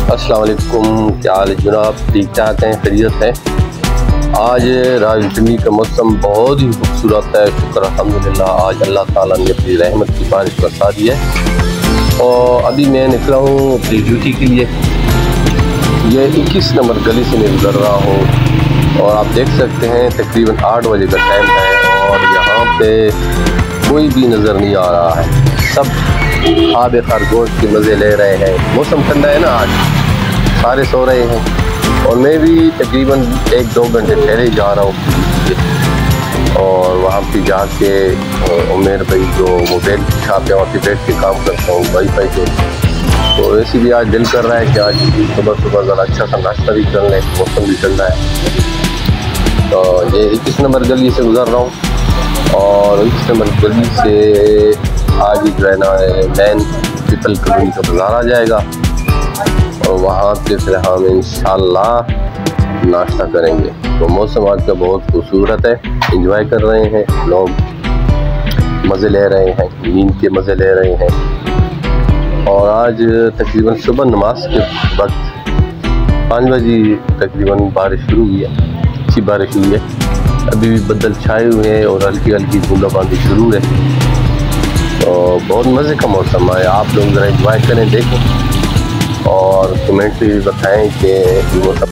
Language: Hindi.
अस्सलाम वालेकुम, क्या हाल है जनाब? ठीक ठाक हैं, खैरियत है। आज राजधानी का मौसम बहुत ही खूबसूरत है। शुक्र अल्हम्दुलिल्लाह, आज अल्लाह ताला ने अपनी रहमत की बारिश बरसा दी है। और अभी मैं निकला हूँ अपनी ड्यूटी के लिए। ये 21 नंबर गली से मैं गुजर रहा हूँ और आप देख सकते हैं तकरीबन 8 बजे का टाइम है और यहाँ पे कोई भी नज़र नहीं आ रहा है। सब खाब खरगोश के मज़े ले रहे हैं। मौसम ठंडा है ना, आज सारे सो रहे हैं और मैं भी तकरीबन 1-2 घंटे पहले ही जा रहा हूँ और वहाँ पे जाके उमेर भाई जो मोबाइल की शॉप है वहाँ पे बैठ के काम करता हूँ वाईफाई पे। तो वैसे भी आज दिल कर रहा है कि आज सुबह सुबह ज़रा अच्छा सा नाश्ता भी कर लें, मौसम भी ठंडा है। तो ये 21 नंबर गली से गुजर रहा हूँ और 21 नंबर गली से आगे जो है ना मैन पीपल कॉलोनी का बाज़ार आ जाएगा और वहाँ पे फिर हम इंशाल्लाह नाश्ता करेंगे। तो मौसम आज का बहुत खूबसूरत है, एंजॉय कर रहे हैं लोग, मज़े ले रहे हैं, नींद के मज़े ले रहे हैं। और आज तकरीबन सुबह नमाज के वक्त 5 बजे तकरीबन बारिश शुरू हुई है, अच्छी बारिश हुई है। अभी भी बदल छाए हुए हैं और हल्की हल्की बूंदाबांदी शुरू है। तो बहुत मज़े का मौसम है, आप लोग ज़रा एंजॉय करें, देखें और कमेंट में भी बताएं कि मौसम